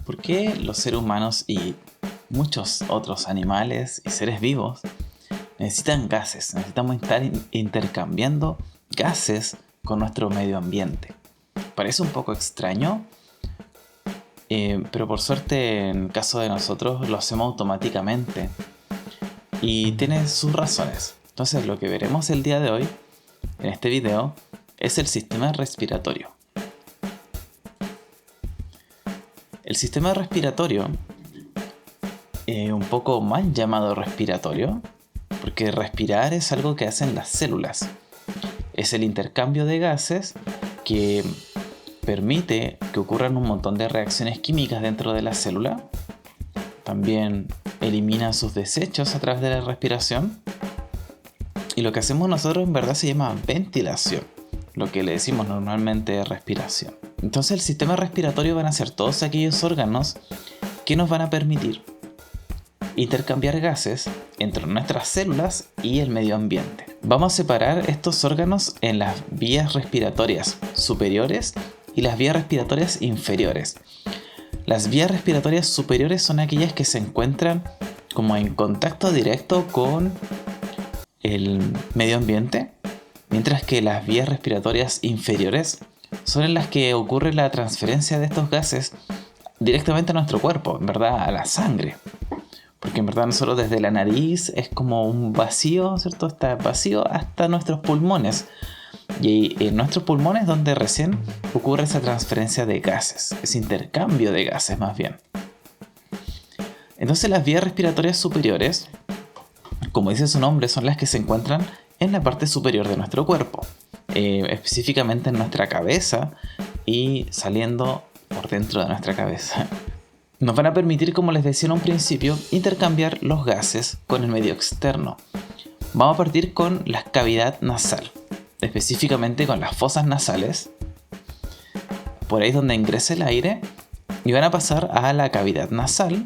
¿Por qué los seres humanos y muchos otros animales y seres vivos necesitan gases? Necesitamos estar intercambiando gases con nuestro medio ambiente. Parece un poco extraño, pero por suerte en el caso de nosotros lo hacemos automáticamente y tiene sus razones. Entonces lo que veremos el día de hoy en este video es el sistema respiratorio. El sistema respiratorio, un poco mal llamado respiratorio, porque respirar es algo que hacen las células. Es el intercambio de gases que permite que ocurran un montón de reacciones químicas dentro de la célula. También elimina sus desechos a través de la respiración. Y lo que hacemos nosotros en verdad se llama ventilación, lo que le decimos normalmente respiración. Entonces el sistema respiratorio van a ser todos aquellos órganos que nos van a permitir intercambiar gases entre nuestras células y el medio ambiente. Vamos a separar estos órganos en las vías respiratorias superiores y las vías respiratorias inferiores. Las vías respiratorias superiores son aquellas que se encuentran como en contacto directo con el medio ambiente, mientras que las vías respiratorias inferiores son en las que ocurre la transferencia de estos gases directamente a nuestro cuerpo, en verdad a la sangre. Porque en verdad nosotros desde la nariz es como un vacío, ¿cierto? Está vacío hasta nuestros pulmones. Y en nuestros pulmones es donde recién ocurre esa transferencia de gases, ese intercambio de gases más bien. Entonces las vías respiratorias superiores, como dice su nombre, son las que se encuentran en la parte superior de nuestro cuerpo. Específicamente en nuestra cabeza y saliendo por dentro de nuestra cabeza. Nos van a permitir, como les decía en un principio, intercambiar los gases con el medio externo. Vamos a partir con la cavidad nasal, específicamente con las fosas nasales. Por ahí es donde ingresa el aire y van a pasar a la cavidad nasal,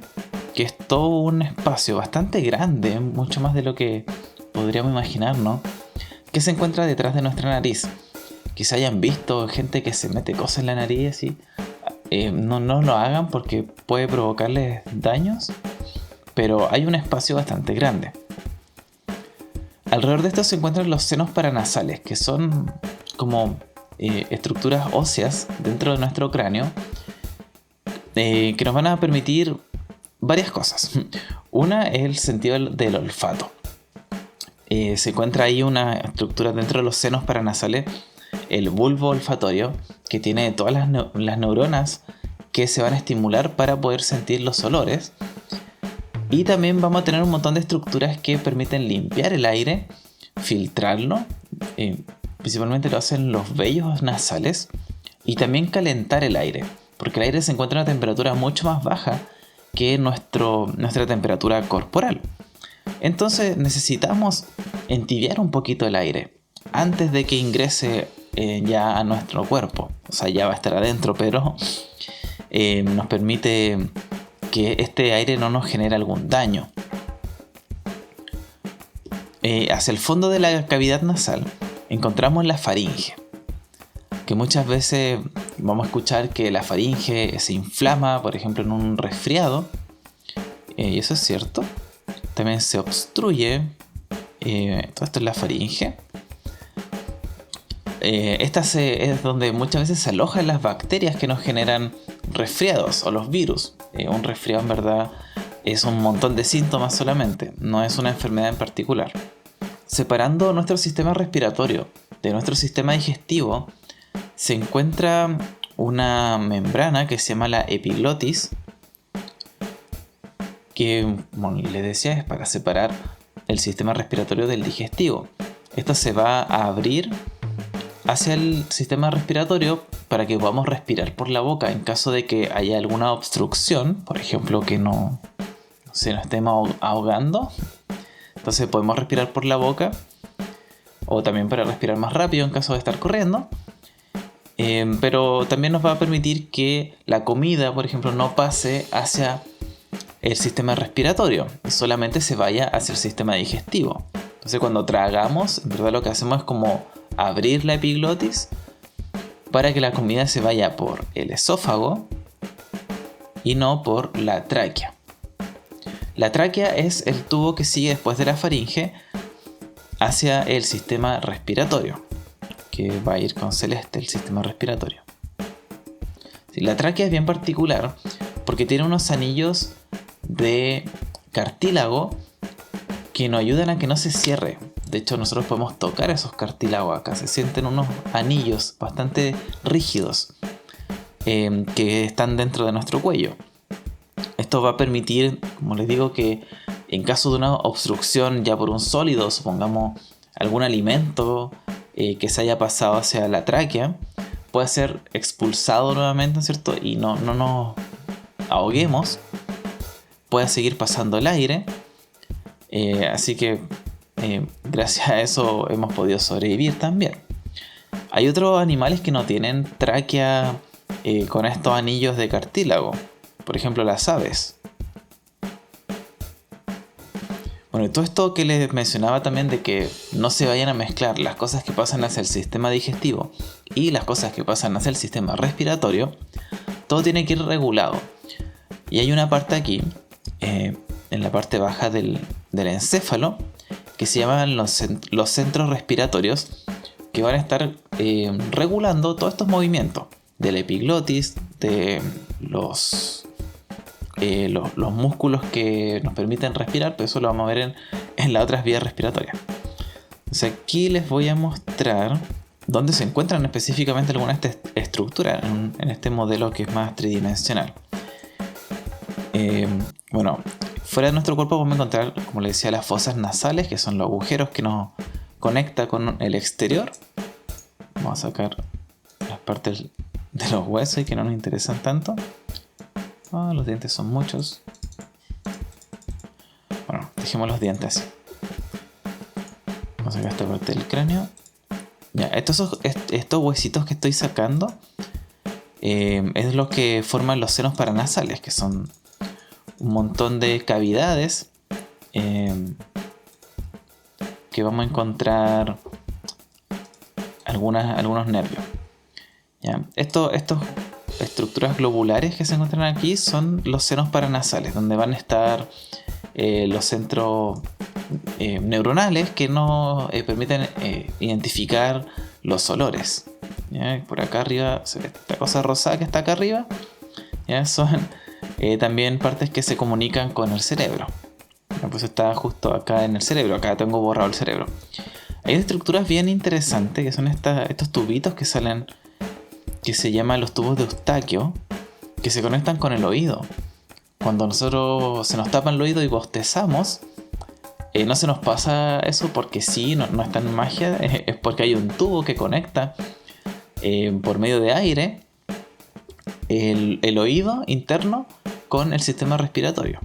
que es todo un espacio bastante grande, mucho más de lo que podríamos imaginar, ¿no? Que se encuentra detrás de nuestra nariz. Quizá hayan visto gente que se mete cosas en la nariz y no lo hagan porque puede provocarles daños, pero hay un espacio bastante grande. Alrededor de esto se encuentran los senos paranasales, que son como estructuras óseas dentro de nuestro cráneo que nos van a permitir varias cosas. Una es el sentido del olfato. Se encuentra ahí una estructura dentro de los senos paranasales, el bulbo olfatorio, que tiene todas las neuronas que se van a estimular para poder sentir los olores. Y también vamos a tener un montón de estructuras que permiten limpiar el aire, filtrarlo, principalmente lo hacen los vellos nasales, y también calentar el aire, porque el aire se encuentra a una temperatura mucho más baja que nuestra temperatura corporal. Entonces necesitamos entibiar un poquito el aire antes de que ingrese ya a nuestro cuerpo. O sea, ya va a estar adentro, pero nos permite que este aire no nos genere algún daño. Hacia el fondo de la cavidad nasal encontramos la faringe, que muchas veces vamos a escuchar que la faringe se inflama, por ejemplo, en un resfriado, y eso es cierto. También se obstruye, todo esto es la faringe. Esta es donde muchas veces se alojan las bacterias que nos generan resfriados o los virus. Un resfriado en verdad es un montón de síntomas solamente, no es una enfermedad en particular. Separando nuestro sistema respiratorio de nuestro sistema digestivo, se encuentra una membrana que se llama la epiglotis, que, como les decía, es para separar el sistema respiratorio del digestivo. Esto se va a abrir hacia el sistema respiratorio para que podamos respirar por la boca en caso de que haya alguna obstrucción, por ejemplo, que nos estemos ahogando. Entonces podemos respirar por la boca, o también para respirar más rápido en caso de estar corriendo. Pero también nos va a permitir que la comida, por ejemplo, no pase hacia el sistema respiratorio y solamente se vaya hacia el sistema digestivo. Entonces cuando tragamos, en verdad lo que hacemos es como abrir la epiglotis para que la comida se vaya por el esófago y no por la tráquea. La tráquea es el tubo que sigue después de la faringe hacia el sistema respiratorio, que va a ir con celeste, el sistema respiratorio. La tráquea es bien particular porque tiene unos anillos de cartílago que nos ayudan a que no se cierre. De hecho, nosotros podemos tocar esos cartílagos acá. Se sienten unos anillos bastante rígidos que están dentro de nuestro cuello. Esto va a permitir, como les digo, que en caso de una obstrucción ya por un sólido, supongamos algún alimento que se haya pasado hacia la tráquea, puede ser expulsado nuevamente, ¿cierto? Y no nos ahoguemos, puede seguir pasando el aire. Así que gracias a eso hemos podido sobrevivir también. Hay otros animales que no tienen tráquea con estos anillos de cartílago. Por ejemplo, las aves. Bueno, y todo esto que les mencionaba también de que no se vayan a mezclar las cosas que pasan hacia el sistema digestivo y las cosas que pasan hacia el sistema respiratorio, todo tiene que ir regulado. Y hay una parte aquí, en la parte baja del encéfalo, que se llaman los centros respiratorios, que van a estar regulando todos estos movimientos de la epiglotis, de los músculos que nos permiten respirar, pero eso lo vamos a ver en las otras vías respiratorias. Entonces aquí les voy a mostrar dónde se encuentran específicamente algunas estructuras en este modelo que es más tridimensional. Bueno, fuera de nuestro cuerpo podemos encontrar, como les decía, las fosas nasales, que son los agujeros que nos conecta con el exterior. Vamos a sacar las partes de los huesos y que no nos interesan tanto. Los dientes son muchos. Bueno, dejemos los dientes así. Vamos a sacar esta parte del cráneo. Ya, estos huesitos que estoy sacando es lo que forman los senos paranasales, que son un montón de cavidades que vamos a encontrar algunos nervios. ¿Ya? Estos estructuras globulares que se encuentran aquí son los senos paranasales, donde van a estar los centros neuronales que nos permiten identificar los olores. ¿Ya? Por acá arriba, esta cosa rosada que está acá arriba, ¿ya? Son también partes que se comunican con el cerebro. Pues está justo acá en el cerebro, acá tengo borrado el cerebro. Hay estructuras bien interesantes que son estos tubitos que salen, que se llaman los tubos de Eustaquio, que se conectan con el oído. Cuando nosotros se nos tapa el oído y bostezamos, no se nos pasa eso porque sí, no es tan magia, es porque hay un tubo que conecta por medio de aire el oído interno con el sistema respiratorio.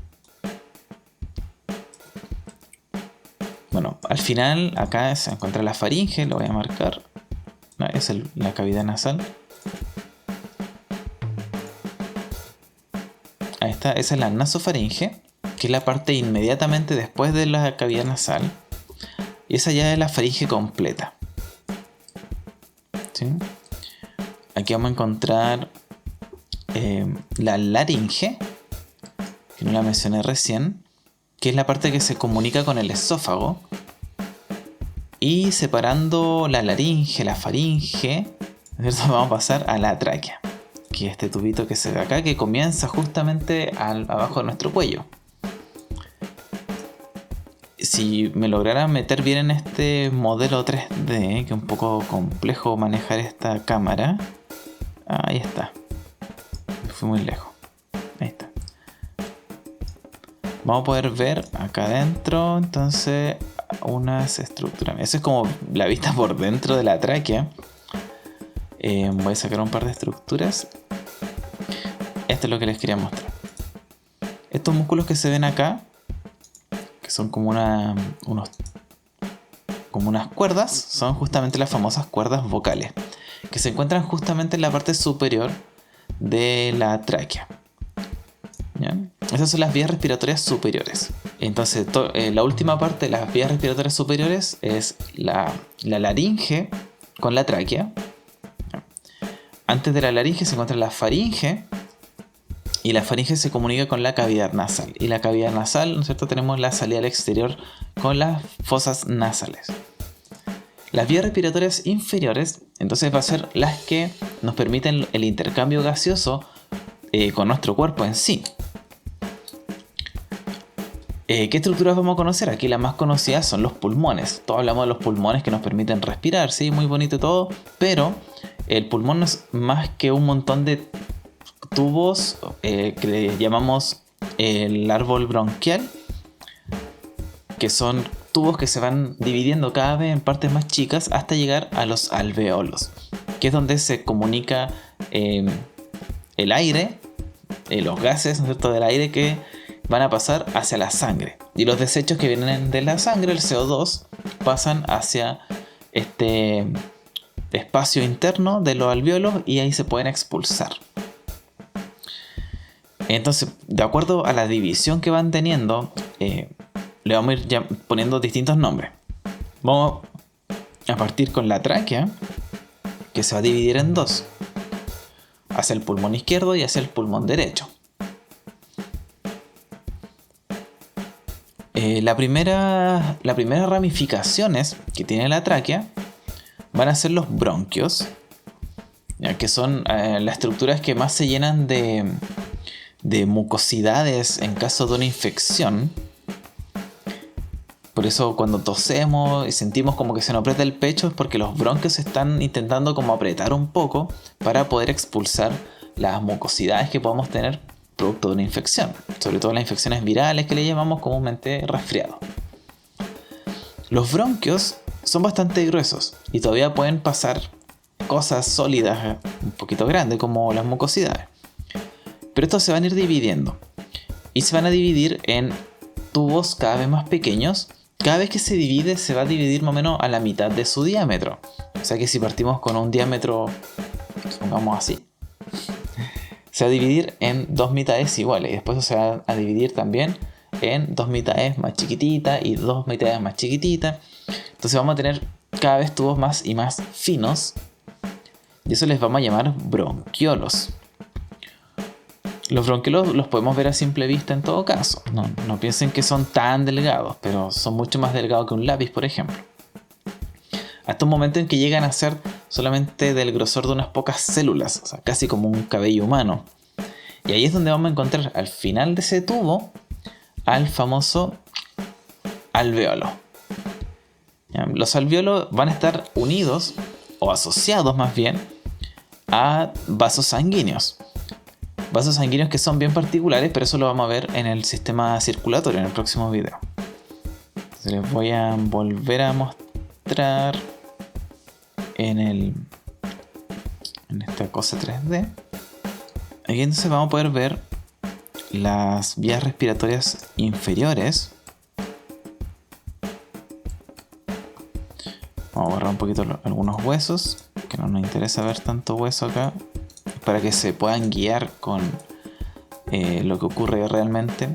Bueno, al final acá se encuentra la faringe, lo voy a marcar. Es la cavidad nasal. Ahí está, esa es la nasofaringe, que es la parte inmediatamente después de la cavidad nasal. Y esa ya es la faringe completa. ¿Sí? Aquí vamos a encontrar la laringe, que no la mencioné recién, que es la parte que se comunica con el esófago. Y separando la laringe, la faringe, ¿cierto? Vamos a pasar a la tráquea, que es este tubito que se ve acá, que comienza justamente abajo de nuestro cuello. Si me lograra meter bien en este modelo 3D, que es un poco complejo manejar esta cámara. Ahí está. Fui muy lejos. Ahí está. Vamos a poder ver acá adentro, entonces, unas estructuras. Eso es como la vista por dentro de la tráquea. Voy a sacar un par de estructuras. Esto es lo que les quería mostrar. Estos músculos que se ven acá, que son como unas cuerdas, son justamente las famosas cuerdas vocales, que se encuentran justamente en la parte superior de la tráquea. ¿Ya? Esas son las vías respiratorias superiores. Entonces, la última parte de las vías respiratorias superiores es la laringe con la tráquea. Antes de la laringe se encuentra la faringe. y la faringe se comunica con la cavidad nasal. Y la cavidad nasal, ¿no es cierto? Tenemos la salida al exterior con las fosas nasales. Las vías respiratorias inferiores, entonces, va a ser las que nos permiten el intercambio gaseoso con nuestro cuerpo en sí. ¿Qué estructuras vamos a conocer? Aquí las más conocidas son los pulmones. Todos hablamos de los pulmones que nos permiten respirar, sí, muy bonito todo, pero el pulmón no es más que un montón de tubos que le llamamos el árbol bronquial, que son tubos que se van dividiendo cada vez en partes más chicas hasta llegar a los alveolos, que es donde se comunica el aire, los gases, ¿no es cierto?, del aire que van a pasar hacia la sangre. Y los desechos que vienen de la sangre, el CO2, pasan hacia este espacio interno de los alvéolos y ahí se pueden expulsar. Entonces, de acuerdo a la división que van teniendo, le vamos a ir ya poniendo distintos nombres. Vamos a partir con la tráquea, que se va a dividir en dos, hacia el pulmón izquierdo y hacia el pulmón derecho. La primera ramificaciones que tiene la tráquea van a ser los bronquios, ya que son las estructuras que más se llenan de mucosidades en caso de una infección. Por eso cuando tosemos y sentimos como que se nos aprieta el pecho es porque los bronquios están intentando como apretar un poco para poder expulsar las mucosidades que podamos tener producto de una infección, sobre todo las infecciones virales que le llamamos comúnmente resfriado. Los bronquios son bastante gruesos y todavía pueden pasar cosas sólidas un poquito grandes como las mucosidades. Pero estos se van a ir dividiendo y se van a dividir en tubos cada vez más pequeños. Cada vez que se divide se va a dividir más o menos a la mitad de su diámetro. O sea que si partimos con un diámetro, pongamos así, se va a dividir en dos mitades iguales. Y después se va a dividir también en dos mitades más chiquititas y dos mitades más chiquititas. Entonces vamos a tener cada vez tubos más y más finos. Y eso les vamos a llamar bronquiolos. Los bronquiolos los podemos ver a simple vista en todo caso. No piensen que son tan delgados, pero son mucho más delgados que un lápiz, por ejemplo. Hasta un momento en que llegan a ser solamente del grosor de unas pocas células, o sea, casi como un cabello humano. Y ahí es donde vamos a encontrar al final de ese tubo al famoso alvéolo. Los alvéolos van a estar unidos, o asociados más bien, a vasos sanguíneos. Vasos sanguíneos que son bien particulares, pero eso lo vamos a ver en el sistema circulatorio en el próximo video. Entonces les voy a volver a mostrar en esta cosa 3D. Aquí entonces vamos a poder ver las vías respiratorias inferiores. Vamos a borrar un poquito algunos huesos, que no nos interesa ver tanto hueso acá, para que se puedan guiar con lo que ocurre realmente.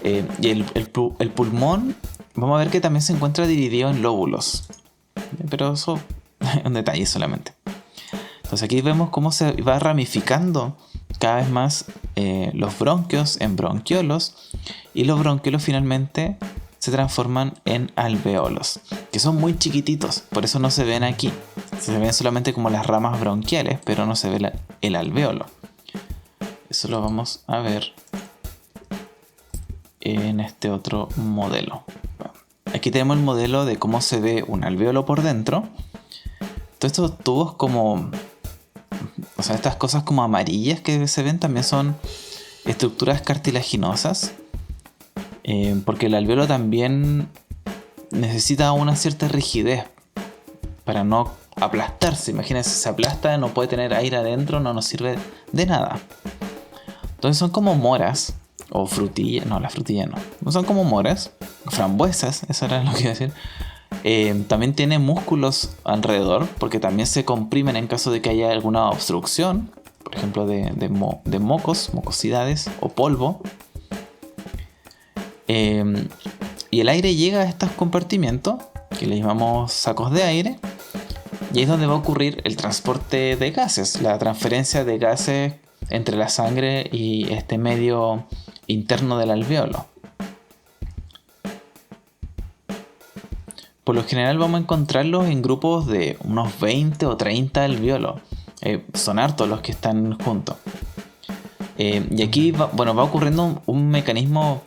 Y el pulmón, vamos a ver que también se encuentra dividido en lóbulos, pero eso es un detalle solamente. Entonces aquí vemos cómo se va ramificando cada vez más los bronquios en bronquiolos, y los bronquiolos finalmente se transforman en alvéolos, que son muy chiquititos, por eso no se ven aquí. Se ven solamente como las ramas bronquiales, pero no se ve el alvéolo. Eso lo vamos a ver en este otro modelo. Aquí tenemos el modelo de cómo se ve un alvéolo por dentro. Todos estos tubos como... O sea, estas cosas como amarillas que se ven también son estructuras cartilaginosas. Porque el alvéolo también necesita una cierta rigidez para no aplastarse. Imagínense, si se aplasta, no puede tener aire adentro, no nos sirve de nada. Entonces son como moras o frutillas. No, las frutillas no son como moras, frambuesas, eso era lo que iba a decir. También tiene músculos alrededor, porque también se comprimen en caso de que haya alguna obstrucción, por ejemplo de mocos, mucosidades o polvo. Y el aire llega a estos compartimientos que le llamamos sacos de aire, y ahí es donde va a ocurrir el transporte de gases, la transferencia de gases entre la sangre y este medio interno del alvéolo. Por lo general vamos a encontrarlos en grupos de unos 20 o 30 alvéolos. Son hartos los que están juntos. Y aquí va ocurriendo un mecanismo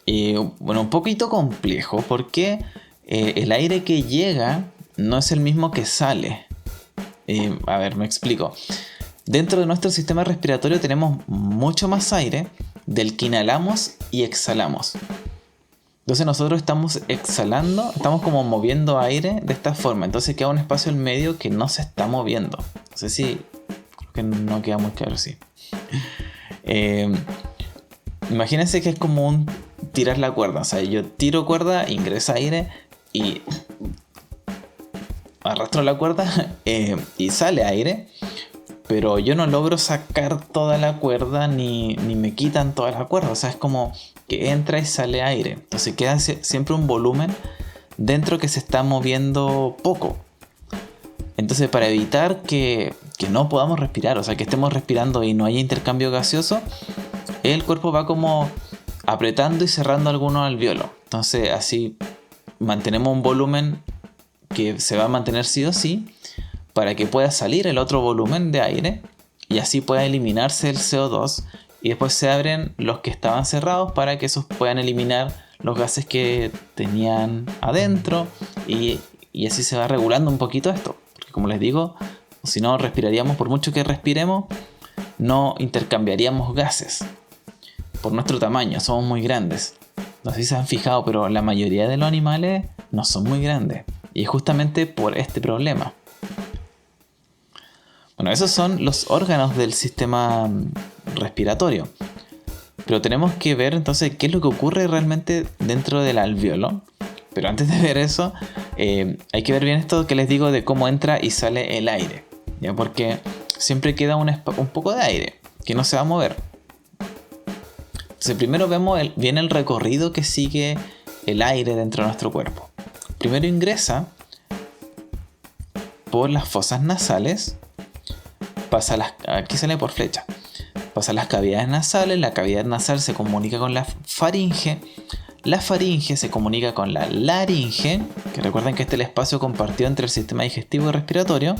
un poquito complejo, porque el aire que llega no es el mismo que sale. A ver, me explico. Dentro de nuestro sistema respiratorio tenemos mucho más aire del que inhalamos y exhalamos. Entonces nosotros estamos exhalando, estamos como moviendo aire de esta forma. Entonces queda un espacio en medio que no se está moviendo. No sé si... Creo que no queda muy claro, sí. Imagínense que es como un tirar la cuerda. O sea, yo tiro cuerda, ingresa aire y arrastro la cuerda y sale aire. Pero yo no logro sacar toda la cuerda ni me quitan toda la cuerda. O sea, es como que entra y sale aire. Entonces queda siempre un volumen dentro que se está moviendo poco. Entonces, para evitar que no podamos respirar, o sea, que estemos respirando y no haya intercambio gaseoso, el cuerpo va como apretando y cerrando algunos alvéolos. Entonces, así mantenemos un volumen que se va a mantener sí o sí, para que pueda salir el otro volumen de aire y así pueda eliminarse el CO2, y después se abren los que estaban cerrados para que esos puedan eliminar los gases que tenían adentro, y así se va regulando un poquito esto, porque como les digo, si no respiraríamos, por mucho que respiremos, no intercambiaríamos gases por nuestro tamaño, somos muy grandes. No sé si se han fijado, pero la mayoría de los animales no son muy grandes, y es justamente por este problema. Bueno, esos son los órganos del sistema respiratorio. Pero tenemos que ver entonces qué es lo que ocurre realmente dentro del alvéolo. Pero antes de ver eso, hay que ver bien esto que les digo de cómo entra y sale el aire, ¿ya? Porque siempre queda un poco de aire que no se va a mover. Entonces primero vemos bien el recorrido que sigue el aire dentro de nuestro cuerpo. Primero ingresa por las fosas nasales. Aquí sale por flecha. Pasa a las cavidades nasales, la cavidad nasal se comunica con la faringe se comunica con la laringe, que recuerden que este es el espacio compartido entre el sistema digestivo y respiratorio.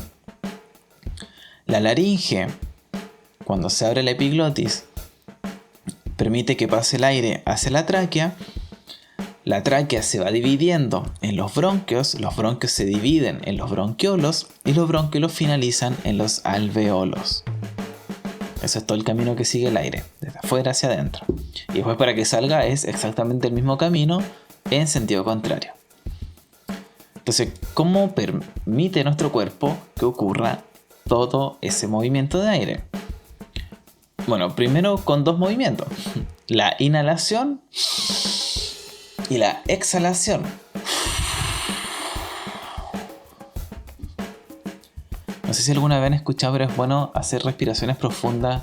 La laringe, cuando se abre la epiglotis, permite que pase el aire hacia la tráquea. La tráquea se va dividiendo en los bronquios se dividen en los bronquiolos y los bronquiolos finalizan en los alvéolos. Eso es todo el camino que sigue el aire, desde afuera hacia adentro. Y después para que salga es exactamente el mismo camino en sentido contrario. Entonces, ¿cómo permite nuestro cuerpo que ocurra todo ese movimiento de aire? Bueno, primero con dos movimientos. La inhalación y la exhalación. No sé si alguna vez han escuchado, pero es bueno hacer respiraciones profundas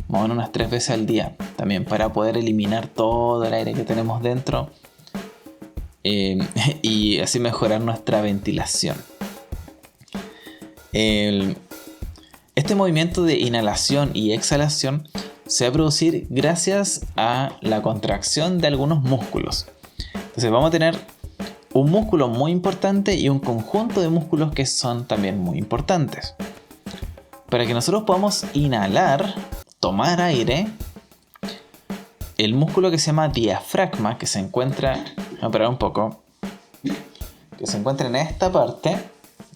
más o menos unas 3 veces al día. También para poder eliminar todo el aire que tenemos dentro y así mejorar nuestra ventilación. Este movimiento de inhalación y exhalación se va a producir gracias a la contracción de algunos músculos. Entonces vamos a tener un músculo muy importante y un conjunto de músculos que son también muy importantes. Para que nosotros podamos inhalar, tomar aire, el músculo que se llama diafragma, que se encuentra, voy a parar un poco, que se encuentra en esta parte,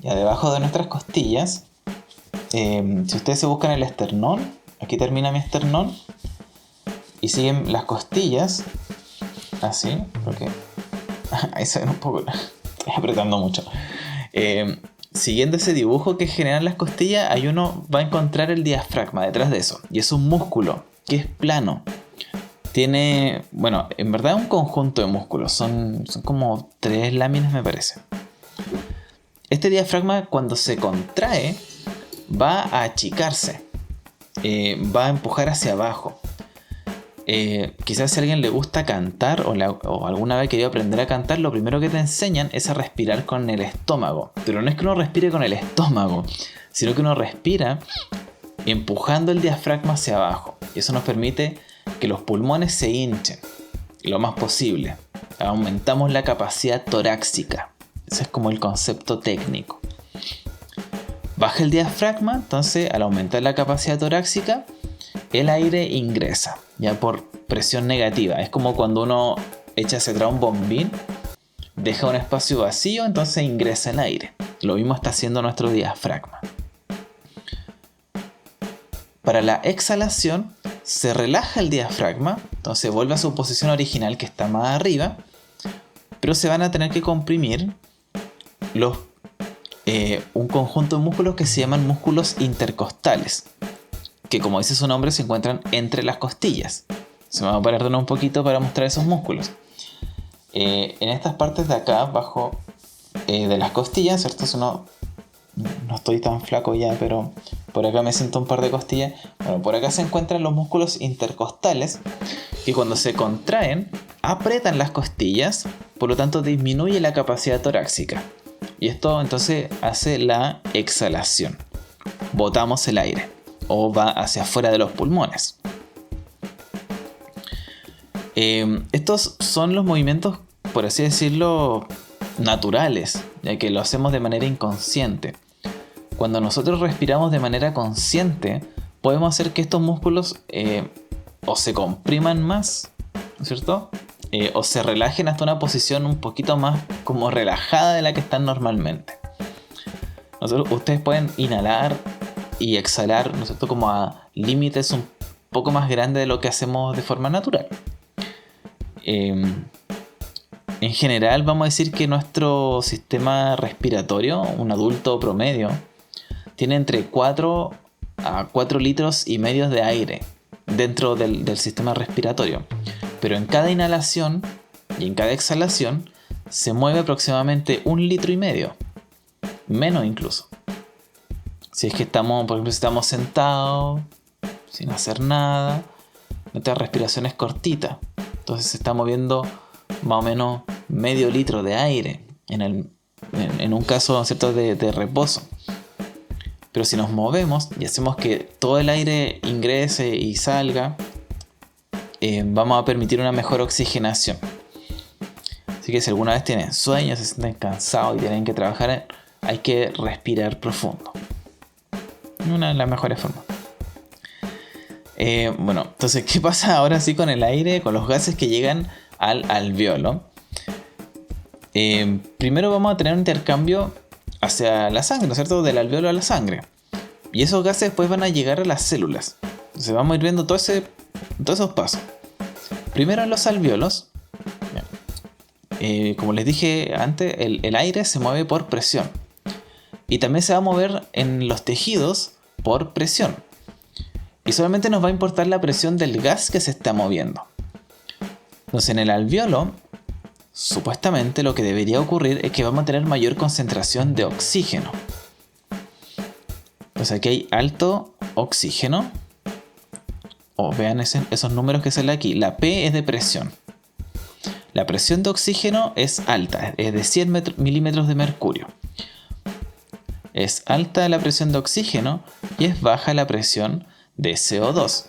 ya debajo de nuestras costillas. Si ustedes se buscan el esternón, aquí termina mi esternón, y siguen las costillas, así, porque ahí se ven un poco, estoy apretando mucho. Siguiendo ese dibujo que generan las costillas, ahí uno va a encontrar el diafragma detrás de eso, y es un músculo que es plano. Tiene, bueno, en verdad un conjunto de músculos, son como 3 láminas me parece. Este diafragma cuando se contrae va a achicarse, va a empujar hacia abajo. Quizás si a alguien le gusta cantar o alguna vez quería aprender a cantar, lo primero que te enseñan es a respirar con el estómago. Pero no es que uno respire con el estómago, sino que uno respira empujando el diafragma hacia abajo. Y eso nos permite que los pulmones se hinchen lo más posible. Aumentamos la capacidad torácica. Ese es como el concepto técnico. Baja el diafragma, entonces al aumentar la capacidad torácica, el aire ingresa, ya por presión negativa. Es como cuando uno echa hacia atrás un bombín, deja un espacio vacío, entonces ingresa el aire. Lo mismo está haciendo nuestro diafragma. Para la exhalación se relaja el diafragma, entonces vuelve a su posición original que está más arriba, pero se van a tener que comprimir un conjunto de músculos que se llaman músculos intercostales, que como dice su nombre se encuentran entre las costillas. Se me va a parar un poquito para mostrar esos músculos. En estas partes de acá, abajo de las costillas, ¿cierto? No estoy tan flaco ya, pero por acá me siento un par de costillas. Bueno, por acá se encuentran los músculos intercostales, que cuando se contraen, apretan las costillas, por lo tanto disminuye la capacidad torácica. Y esto entonces hace la exhalación. Botamos el aire, o va hacia afuera de los pulmones. Estos son los movimientos, por así decirlo, naturales, ya que lo hacemos de manera inconsciente. Cuando nosotros respiramos de manera consciente, podemos hacer que estos músculos o se compriman más, ¿no es cierto? O se relajen hasta una posición un poquito más como relajada de la que están normalmente. Ustedes pueden inhalar y exhalar, ¿no es cierto?, como a límites un poco más grandes de lo que hacemos de forma natural. En general vamos a decir que nuestro sistema respiratorio, un adulto promedio, tiene entre 4 a 4 litros y medio de aire dentro del sistema respiratorio. Pero en cada inhalación y en cada exhalación se mueve aproximadamente 1,5 litros. Menos incluso. Si es que estamos, por ejemplo, si estamos sentados, sin hacer nada, nuestra respiración es cortita. Entonces se está moviendo más o menos medio litro de aire en un caso, ¿cierto?, de reposo. Pero si nos movemos y hacemos que todo el aire ingrese y salga, vamos a permitir una mejor oxigenación. Así que si alguna vez tienen sueño, se sienten cansados y tienen que trabajar, hay que respirar profundo. Una de las mejores formas. Bueno, entonces, ¿qué pasa ahora sí con el aire, con los gases que llegan al alveolo? Primero vamos a tener un intercambio hacia la sangre, ¿no es cierto? Del alveolo a la sangre. Y esos gases después van a llegar a las células. Entonces vamos a ir viendo todos esos pasos. Primero en los alveolos, como les dije antes, el aire se mueve por presión. Y también se va a mover en los tejidos por presión. Y solamente nos va a importar la presión del gas que se está moviendo. Entonces en el alveolo, supuestamente lo que debería ocurrir es que vamos a tener mayor concentración de oxígeno. Entonces aquí hay alto oxígeno. Vean esos números que salen aquí. La P es de presión. La presión de oxígeno es alta, es de 100 milímetros de mercurio. Es alta la presión de oxígeno y es baja la presión de CO2.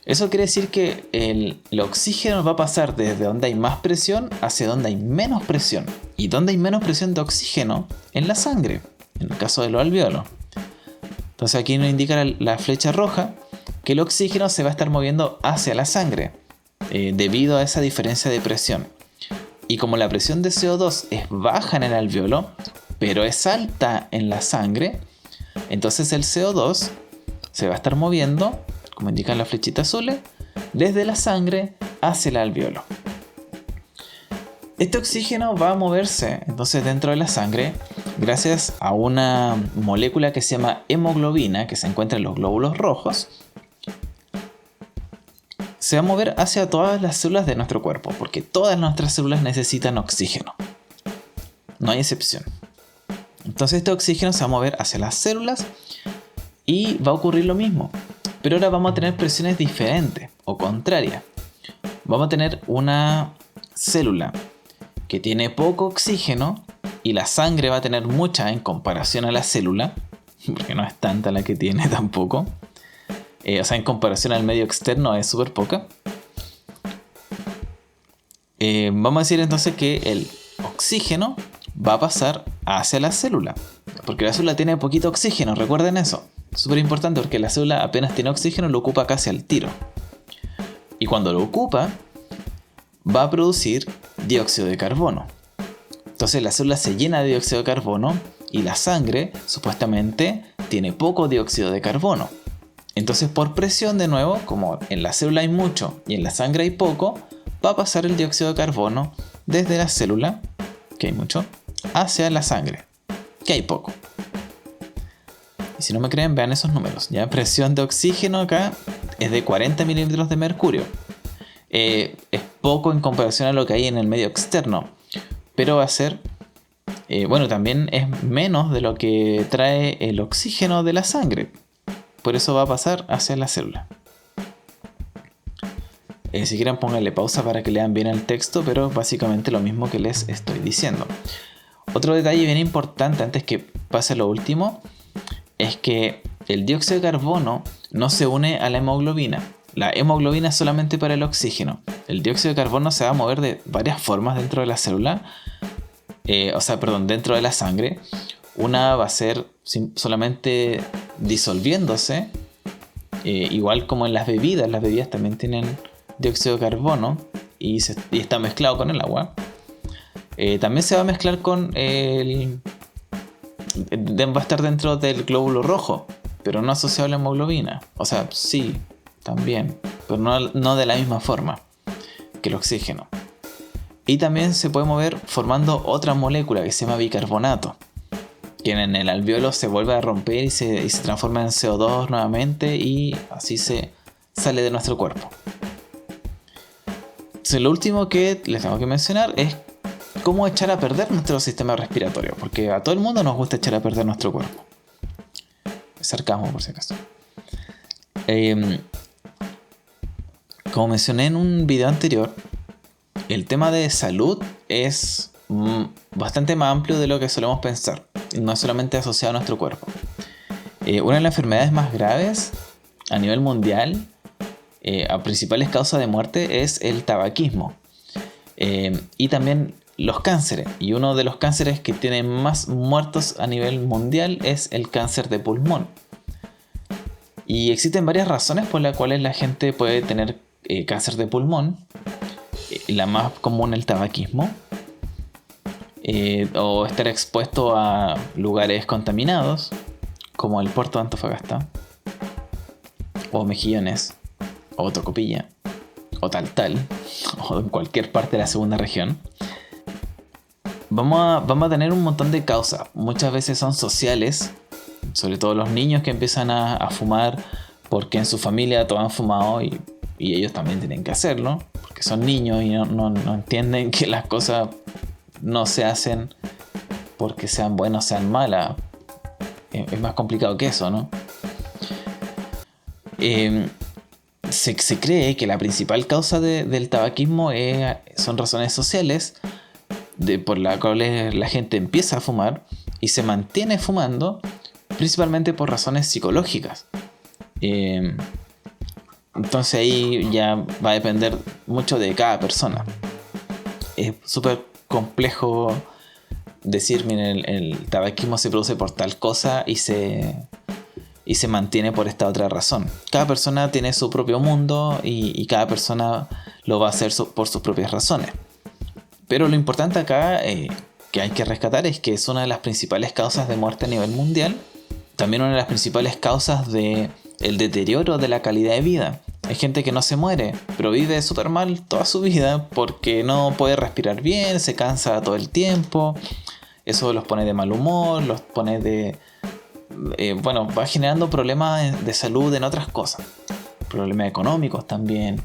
Eso quiere decir que el oxígeno va a pasar desde donde hay más presión hacia donde hay menos presión. ¿Y donde hay menos presión de oxígeno? En la sangre, en el caso de los alveolos. Entonces aquí nos indica la flecha roja que el oxígeno se va a estar moviendo hacia la sangre debido a esa diferencia de presión. Y como la presión de CO2 es baja en el alveolo, pero es alta en la sangre, entonces el CO2 se va a estar moviendo, como indican las flechitas azules, desde la sangre hacia el alveolo. Este oxígeno va a moverse entonces dentro de la sangre gracias a una molécula que se llama hemoglobina, que se encuentra en los glóbulos rojos. Se va a mover hacia todas las células de nuestro cuerpo, porque todas nuestras células necesitan oxígeno. No hay excepción. Entonces este oxígeno se va a mover hacia las células y va a ocurrir lo mismo. Pero ahora vamos a tener presiones diferentes o contrarias. Vamos a tener una célula que tiene poco oxígeno y la sangre va a tener mucha en comparación a la célula. porque no es tanta la que tiene tampoco. O sea, en comparación al medio externo es súper poca. Vamos a decir entonces que el oxígeno va a pasar hacia la célula, porque la célula tiene poquito oxígeno, recuerden eso. Súper importante porque la célula apenas tiene oxígeno lo ocupa casi al tiro. Y cuando lo ocupa, va a producir dióxido de carbono. Entonces la célula se llena de dióxido de carbono y la sangre supuestamente tiene poco dióxido de carbono. Entonces por presión de nuevo, como en la célula hay mucho y en la sangre hay poco, va a pasar el dióxido de carbono desde la célula, que hay mucho, hacia la sangre, que hay poco. Y si no me creen, vean esos números. Ya presión de oxígeno acá es de 40 milímetros de mercurio. Es poco en comparación a lo que hay en el medio externo, pero va a ser, bueno, también es menos de lo que trae el oxígeno de la sangre. Por eso va a pasar hacia la célula. Si quieren pónganle pausa para que lean bien el texto, pero básicamente lo mismo que les estoy diciendo. Otro detalle bien importante antes que pase lo último es que el dióxido de carbono no se une a la hemoglobina. La hemoglobina es solamente para el oxígeno. El dióxido de carbono se va a mover de varias formas dentro de la célula, dentro de la sangre. Una va a ser solamente disolviéndose, igual como en las bebidas también tienen dióxido de carbono y está mezclado con el agua. También se va a mezclar con va a estar dentro del glóbulo rojo, pero no asociado a la hemoglobina. O sea, sí, también, pero no de la misma forma que el oxígeno. Y también se puede mover formando otra molécula que se llama bicarbonato, que en el alveolo se vuelve a romper y se transforma en CO2 nuevamente y así se sale de nuestro cuerpo. Entonces, lo último que les tengo que mencionar es cómo echar a perder nuestro sistema respiratorio, porque a todo el mundo nos gusta echar a perder nuestro cuerpo. Es sarcasmo, por si acaso. Como mencioné en un video anterior, el tema de salud es bastante más amplio de lo que solemos pensar. No es solamente asociado a nuestro cuerpo. Una de las enfermedades más graves a nivel mundial, a principales causas de muerte, es el tabaquismo. Y también los cánceres. Y uno de los cánceres que tiene más muertos a nivel mundial es el cáncer de pulmón. Y existen varias razones por las cuales la gente puede tener cáncer de pulmón. La más común, el tabaquismo. O estar expuesto a lugares contaminados, como el puerto de Antofagasta, o Mejillones, o Tocopilla, o Taltal, o en cualquier parte de la segunda región. Vamos a tener un montón de causas. Muchas veces son sociales, sobre todo los niños que empiezan a fumar porque en su familia todos han fumado y ellos también tienen que hacerlo, porque son niños y no entienden que las cosas no se hacen porque sean buenas o sean malas. Es más complicado que eso, ¿no? Se cree que la principal causa del tabaquismo son razones sociales, por las cuales la gente empieza a fumar y se mantiene fumando, principalmente por razones psicológicas. Entonces ahí ya va a depender mucho de cada persona. Es súper complejo decir, miren, el tabaquismo se produce por tal cosa y se mantiene por esta otra razón. Cada persona tiene su propio mundo y cada persona lo va a hacer por sus propias razones. Pero lo importante acá que hay que rescatar es que es una de las principales causas de muerte a nivel mundial. También una de las principales causas del deterioro de la calidad de vida. Hay gente que no se muere, pero vive súper mal toda su vida porque no puede respirar bien, se cansa todo el tiempo. Eso los pone de mal humor, los pone va generando problemas de salud en otras cosas. Problemas económicos también,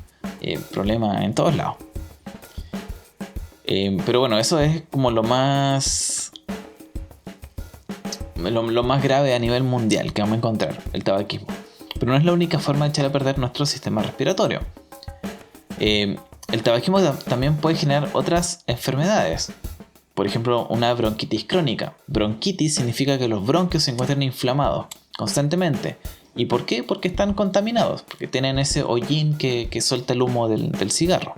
problemas en todos lados. Pero bueno, eso es como lo más grave a nivel mundial que vamos a encontrar, el tabaquismo. Pero no es la única forma de echar a perder nuestro sistema respiratorio. El tabaquismo también puede generar otras enfermedades. por ejemplo, una bronquitis crónica. Bronquitis significa que los bronquios se encuentran inflamados constantemente. ¿Y por qué? Porque están contaminados, porque tienen ese hollín que suelta el humo del cigarro.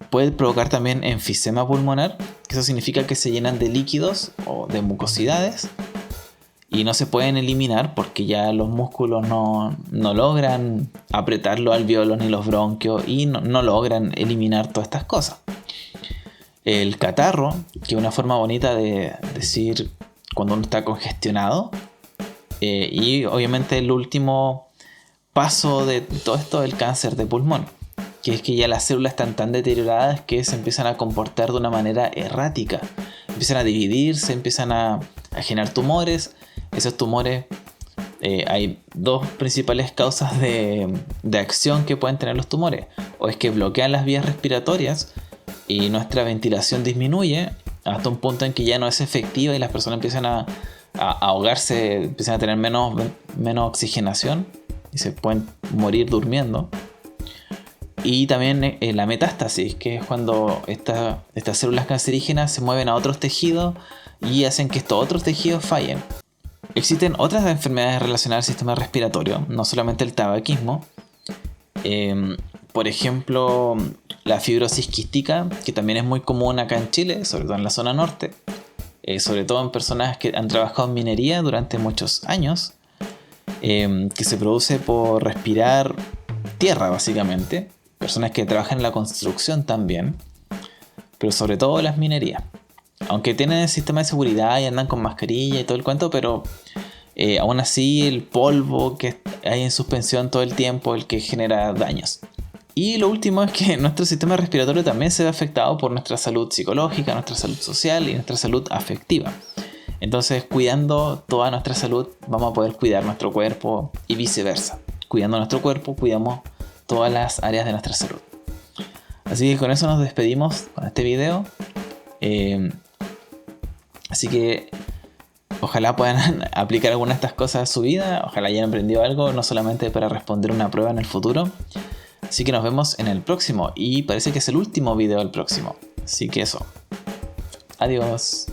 Puede provocar también enfisema pulmonar, que eso significa que se llenan de líquidos o de mucosidades y no se pueden eliminar porque ya los músculos no logran apretar los alvéolos ni los bronquios y no logran eliminar todas estas cosas. El catarro, que es una forma bonita de decir cuando uno está congestionado, y obviamente el último paso de todo esto es el cáncer de pulmón, que es que ya las células están tan deterioradas que se empiezan a comportar de una manera errática, empiezan a dividirse, empiezan a generar tumores. Esos tumores, hay dos principales causas de acción que pueden tener los tumores, o es que bloquean las vías respiratorias y nuestra ventilación disminuye hasta un punto en que ya no es efectiva y las personas empiezan a ahogarse, empiezan a tener menos oxigenación y se pueden morir durmiendo. Y también la metástasis, que es cuando estas células cancerígenas se mueven a otros tejidos y hacen que estos otros tejidos fallen. Existen otras enfermedades relacionadas al sistema respiratorio, no solamente el tabaquismo. Por ejemplo, la fibrosis quística, que también es muy común acá en Chile, sobre todo en la zona norte. Sobre todo en personas que han trabajado en minería durante muchos años, que se produce por respirar tierra básicamente, personas que trabajan en la construcción también, pero sobre todo las minerías, aunque tienen el sistema de seguridad y andan con mascarilla y todo el cuento, pero aún así el polvo que hay en suspensión todo el tiempo el que genera daños. Y lo último es que nuestro sistema respiratorio también se ve afectado por nuestra salud psicológica, nuestra salud social y nuestra salud afectiva. Entonces, cuidando toda nuestra salud, vamos a poder cuidar nuestro cuerpo y viceversa. Cuidando nuestro cuerpo, cuidamos todas las áreas de nuestra salud. Así que con eso nos despedimos con este video. Así que ojalá puedan aplicar alguna de estas cosas a su vida. Ojalá hayan aprendido algo, no solamente para responder una prueba en el futuro. Así que nos vemos en el próximo. Y parece que es el último video del próximo. Así que eso. Adiós.